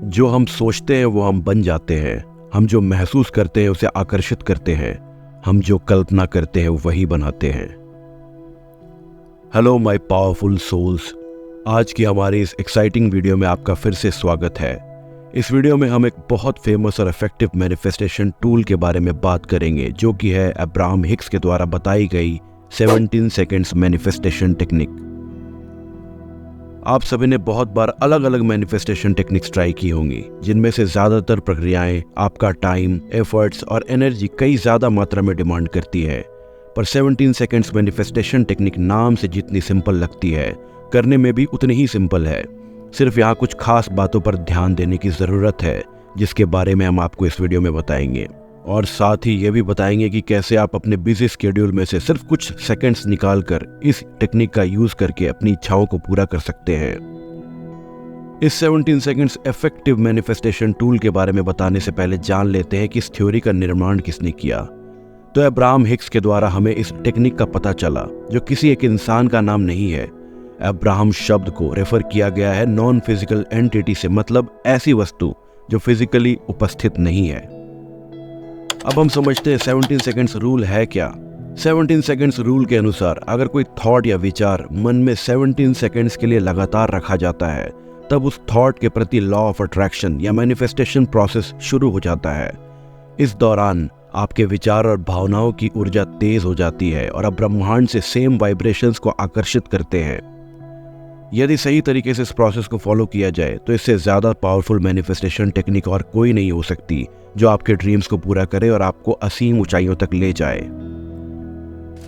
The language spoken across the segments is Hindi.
जो हम सोचते हैं वो हम बन जाते हैं। हम जो महसूस करते हैं उसे आकर्षित करते हैं। हम जो कल्पना करते हैं वही बनाते हैं। हेलो माय पावरफुल सोल्स, आज की हमारी इस एक्साइटिंग वीडियो में आपका फिर से स्वागत है। इस वीडियो में हम एक बहुत फेमस और इफेक्टिव मैनिफेस्टेशन टूल के बारे में बात करेंगे, जो कि है अब्राहम हिक्स के द्वारा बताई गई 17 सेकेंड्स मैनिफेस्टेशन टेक्निक। आप सभी ने बहुत बार अलग अलग मैनिफेस्टेशन टेक्निक्स ट्राई की होंगी, जिनमें से ज़्यादातर प्रक्रियाएं आपका टाइम, एफर्ट्स और एनर्जी कई ज़्यादा मात्रा में डिमांड करती है। पर 17 सेकेंड्स मैनिफेस्टेशन टेक्निक नाम से जितनी सिंपल लगती है, करने में भी उतनी ही सिंपल है। सिर्फ यहाँ कुछ खास बातों पर ध्यान देने की ज़रूरत है, जिसके बारे में हम आपको इस वीडियो में बताएंगे। और साथ ही ये भी बताएंगे कि कैसे आप अपने बिजी स्केड्यूल में से सिर्फ कुछ सेकंड्स निकालकर इस टेक्निक का यूज करके अपनी इच्छाओं को पूरा कर सकते हैं। इस 17 सेकंड्स इफेक्टिव मैनिफेस्टेशन टूल के बारे में बताने से पहले जान लेते हैं कि इस थ्योरी का निर्माण किसने किया। तो अब्राहम हिक्स के द्वारा हमें इस टेक्निक का पता चला, जो किसी एक इंसान का नाम नहीं है। अब्राहम शब्द को रेफर किया गया है नॉन फिजिकल एंटिटी से, मतलब ऐसी वस्तु जो फिजिकली उपस्थित नहीं है। अब हम समझते हैं 17 सेकेंड्स रूल है क्या। 17 सेकेंड्स रूल के अनुसार अगर कोई थॉट या विचार मन में 17 सेकेंड्स के लिए लगातार रखा जाता है, तब उस थॉट के प्रति लॉ ऑफ अट्रैक्शन या मैनिफेस्टेशन प्रोसेस शुरू हो जाता है। इस दौरान आपके विचार और भावनाओं की ऊर्जा तेज हो जाती है और अब ब्रह्मांड से सेम वाइब्रेशंस को आकर्षित करते हैं। यदि सही तरीके से इस प्रोसेस को फॉलो किया जाए तो इससे ज़्यादा पावरफुल मैनिफेस्टेशन टेक्निक और कोई नहीं हो सकती, जो आपके ड्रीम्स को पूरा करे और आपको असीम ऊंचाइयों तक ले जाए।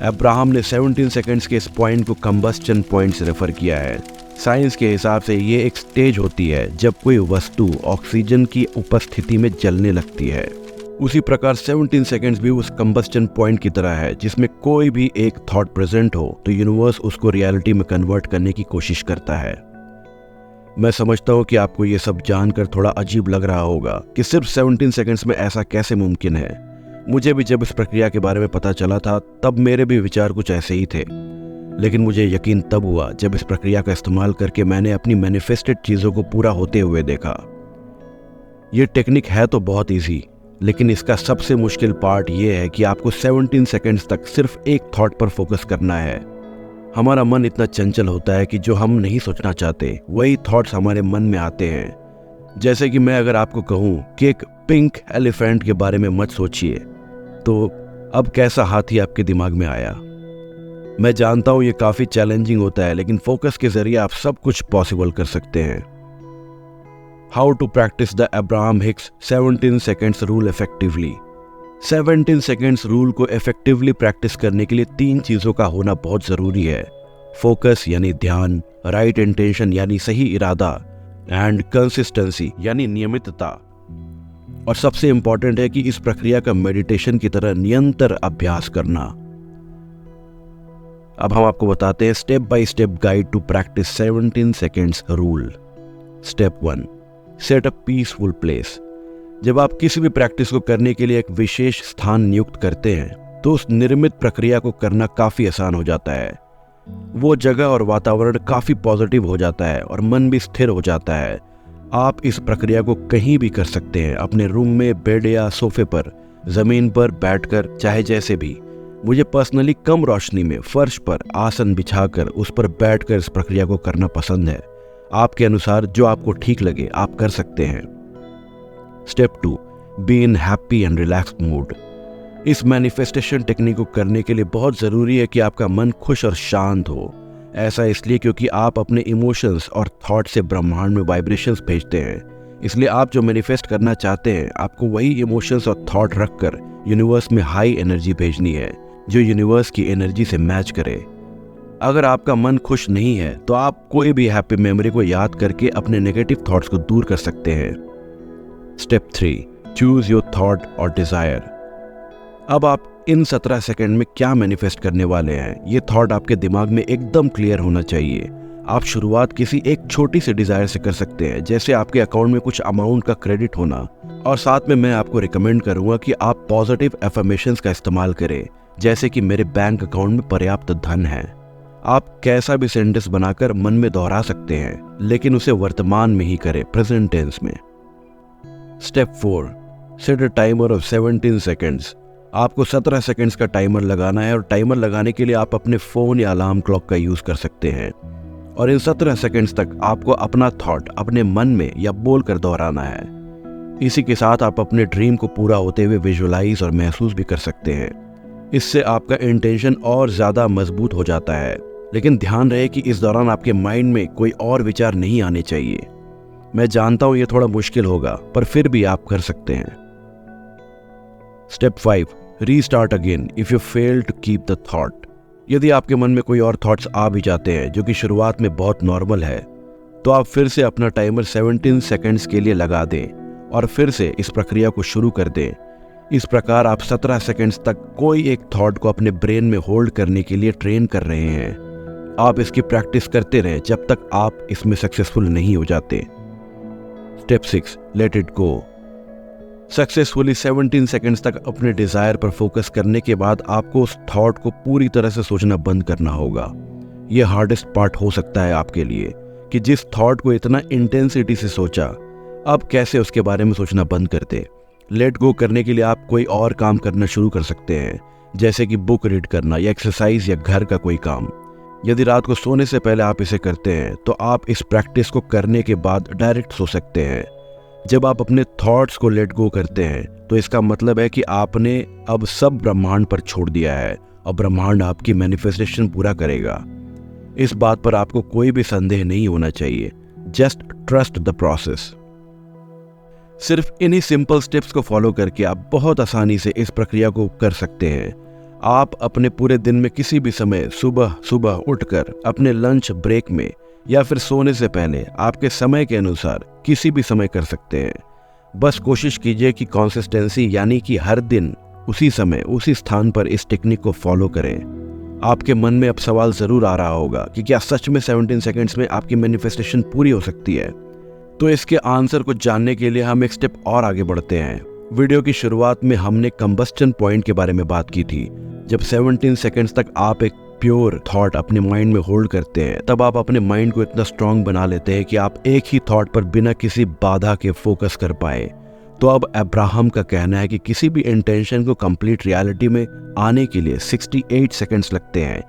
अब्राहम ने 17 सेकंड्स के इस पॉइंट को कंबस्टन पॉइंट से रेफर किया है। साइंस के हिसाब से ये एक स्टेज होती है जब कोई वस्तु ऑक्सीजन की उपस्थिति में जलने लगती है। उसी प्रकार 17 सेकंड्स भी उस कंबस्टन पॉइंट की तरह है, जिसमें कोई भी एक थॉट प्रेजेंट हो तो यूनिवर्स उसको रियलिटी में कन्वर्ट करने की कोशिश करता है। मैं समझता हूँ कि आपको ये सब जानकर थोड़ा अजीब लग रहा होगा कि सिर्फ 17 सेकंड्स में ऐसा कैसे मुमकिन है। मुझे भी जब इस प्रक्रिया के बारे में पता चला था, तब मेरे भी विचार कुछ ऐसे ही थे। लेकिन मुझे यकीन तब हुआ जब इस प्रक्रिया का इस्तेमाल करके मैंने अपनी मैनिफेस्टेड चीज़ों को पूरा होते हुए देखा। ये टेक्निक है तो बहुत ईजी, लेकिन इसका सबसे मुश्किल पार्ट ये है कि आपको 17 सेकंड्स तक सिर्फ एक थॉट पर फोकस करना है। हमारा मन इतना चंचल होता है कि जो हम नहीं सोचना चाहते वही थॉट्स हमारे मन में आते हैं। जैसे कि मैं अगर आपको कहूँ कि एक पिंक एलिफेंट के बारे में मत सोचिए, तो अब कैसा हाथी आपके दिमाग में आया? मैं जानता हूँ ये काफ़ी चैलेंजिंग होता है, लेकिन फोकस के जरिए आप सब कुछ पॉसिबल कर सकते हैं। How to practise the Abraham Hicks 17 seconds rule effectively. 17 seconds rule को इफेक्टिवली प्रैक्टिस करने के लिए 3 चीज़ों का होना बहुत ज़रूरी है। फोकस यानी ध्यान, राइट इंटेंशन यानी सही इरादा, एंड कंसिस्टेंसी यानी नियमितता। और सबसे इंपॉर्टेंट है कि इस प्रक्रिया का मेडिटेशन की तरह निरंतर अभ्यास करना। अब हम आपको बताते हैं step by step guide to practise 17 seconds rule. Step 1, set a peaceful place. जब आप किसी भी प्रैक्टिस को करने के लिए एक विशेष स्थान नियुक्त करते हैं, तो उस निर्मित प्रक्रिया को करना काफ़ी आसान हो जाता है। वो जगह और वातावरण काफ़ी पॉजिटिव हो जाता है और मन भी स्थिर हो जाता है। आप इस प्रक्रिया को कहीं भी कर सकते हैं, अपने रूम में, बेड या सोफे पर, ज़मीन पर बैठकर, चाहे जैसे भी। मुझे पर्सनली कम रोशनी में फर्श पर आसन बिछाकर उस पर बैठकर इस प्रक्रिया को करना पसंद है। आपके अनुसार जो आपको ठीक लगे आप कर सकते हैं। Step 2, be in happy and relaxed mood. इस मैनिफेस्टेशन टेक्निक को करने के लिए बहुत ज़रूरी है कि आपका मन खुश और शांत हो। ऐसा इसलिए क्योंकि आप अपने इमोशंस और थॉट से ब्रह्मांड में वाइब्रेशंस भेजते हैं। इसलिए आप जो मैनिफेस्ट करना चाहते हैं, आपको वही इमोशंस और थॉट रखकर यूनिवर्स में हाई एनर्जी भेजनी है, जो यूनिवर्स की एनर्जी से मैच करे। अगर आपका मन खुश नहीं है, तो आप कोई भी हैप्पी मेमोरी को याद करके अपने नेगेटिव थॉट्स को दूर कर सकते हैं। स्टेप 3, चूज योर थॉट और डिजायर। अब आप इन 17 सेकंड में क्या मैनिफेस्ट करने वाले हैं, ये थॉट आपके दिमाग में एकदम क्लियर होना चाहिए। आप शुरुआत किसी एक छोटी सी डिजायर से कर सकते हैं, जैसे आपके अकाउंट में कुछ अमाउंट का क्रेडिट होना। और साथ में मैं आपको रिकमेंड करूंगा कि आप पॉजिटिव एफर्मेशंस का इस्तेमाल करें, जैसे कि मेरे बैंक अकाउंट में पर्याप्त धन है। आप कैसा भी सेंटेंस बनाकर मन में दोहरा सकते हैं, लेकिन उसे वर्तमान में ही करें, प्रेजेंट टेंस में। Step 4, set a timer of 17 seconds. आपको 17 सेकेंड्स का टाइमर लगाना है और टाइमर लगाने के लिए आप अपने फ़ोन या अलार्म क्लॉक का यूज़ कर सकते हैं। और इन 17 सेकेंड्स तक आपको अपना थॉट अपने मन में या बोल कर दोहराना है। इसी के साथ आप अपने ड्रीम को पूरा होते हुए विजुअलाइज और महसूस भी कर सकते हैं। इससे आपका इंटेंशन और ज़्यादा मजबूत हो जाता है। लेकिन ध्यान रहे कि इस दौरान आपके माइंड में कोई और विचार नहीं आने चाहिए। मैं जानता हूँ ये थोड़ा मुश्किल होगा, पर फिर भी आप कर सकते हैं। Step 5, restart again if you fail to keep the thought. यदि आपके मन में कोई और थॉट्स आ भी जाते हैं, जो कि शुरुआत में बहुत नॉर्मल है, तो आप फिर से अपना टाइमर 17 सेकेंड्स के लिए लगा दें और फिर से इस प्रक्रिया को शुरू कर दें। इस प्रकार आप 17 सेकेंड्स तक कोई एक थॉट को अपने ब्रेन में होल्ड करने के लिए ट्रेन कर रहे हैं। आप इसकी प्रैक्टिस करते रहें जब तक आप इसमें सक्सेसफुल नहीं हो जाते। Step 6, let it go. Successfully 17 seconds तक अपने डिजायर पर फोकस करने के बाद आपको उस थॉट को पूरी तरह से सोचना बंद करना होगा। यह हार्डेस्ट पार्ट हो सकता है आपके लिए कि जिस थॉट को इतना इंटेंसिटी से सोचा, अब कैसे उसके बारे में सोचना बंद कर दे। लेट गो करने के लिए आप कोई और काम करना शुरू कर सकते हैं, जैसे कि बुक रीड करना या एक्सरसाइज या घर का कोई काम। यदि रात को सोने से पहले आप इसे करते हैं, तो आप इस प्रैक्टिस को करने के बाद डायरेक्ट सो सकते हैं। जब आप अपने थॉट्स को लेट गो करते हैं, तो इसका मतलब है कि आपने अब सब ब्रह्मांड पर छोड़ दिया है और ब्रह्मांड आपकी मैनिफेस्टेशन पूरा करेगा। इस बात पर आपको कोई भी संदेह नहीं होना चाहिए। Just trust the process. सिर्फ इन्हीं सिंपल स्टेप्स को फॉलो करके आप बहुत आसानी से इस प्रक्रिया को कर सकते हैं। आप अपने पूरे दिन में किसी भी समय सुबह सुबह उठकर अपने लंच ब्रेक में या फिर सोने से पहले आपके समय के अनुसार किसी भी समय कर सकते हैं। बस कोशिश कीजिए कि कंसिस्टेंसी यानी कि हर दिन उसी समय उसी स्थान पर इस टेक्निक को फॉलो करें। आपके मन में अब सवाल जरूर आ रहा होगा कि क्या सच में 17 सेकेंड्स में आपकी मैनिफेस्टेशन पूरी हो सकती है? तो इसके आंसर को जानने के लिए हम एक स्टेप और आगे बढ़ते हैं। वीडियो की शुरुआत में हमने कंबस्टन पॉइंट के बारे में बात की थी। जब 17 सेकेंड्स तक आप एक प्योर थॉट अपने माइंड में होल्ड करते हैं, तब आप अपने माइंड को इतना स्ट्रांग बना लेते हैं कि आप एक ही थॉट पर बिना किसी बाधा के फोकस कर पाए। तो अब अब्राहम का कहना है कि किसी भी इंटेंशन को कंप्लीट रियलिटी में आने के लिए 68 सेकेंड्स लगते हैं,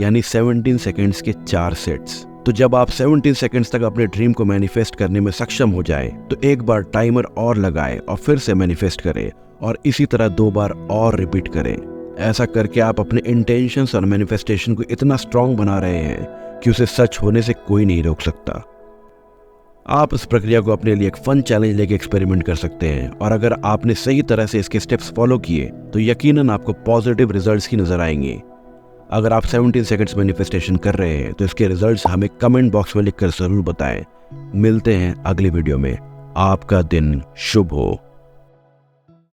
यानी 17 सेकेंड्स के 4 सेट्स। तो जब आप 17 सेकेंड्स तक अपने ड्रीम को मैनिफेस्ट करने में सक्षम हो जाए, तो एक बार टाइमर और लगाए और फिर से मैनिफेस्ट करें और इसी तरह 2 बार और रिपीट करें। ऐसा करके आप अपने इंटेंशंस और मैनिफेस्टेशन को इतना स्ट्रांग बना रहे हैं कि उसे सच होने से कोई नहीं रोक सकता। आप इस प्रक्रिया को अपने लिए एक फन चैलेंज लेके एक्सपेरिमेंट कर सकते हैं और अगर आपने सही तरह से इसके स्टेप्स फॉलो किए तो यकीनन आपको पॉजिटिव रिजल्ट्स ही नजर आएंगे। अगर आप 17 सेकंड्स मैनिफेस्टेशन कर रहे हैं तो इसके रिजल्ट्स हमें कमेंट बॉक्स में लिखकर जरूर बताएं। मिलते हैं अगली वीडियो में। आपका दिन शुभ हो।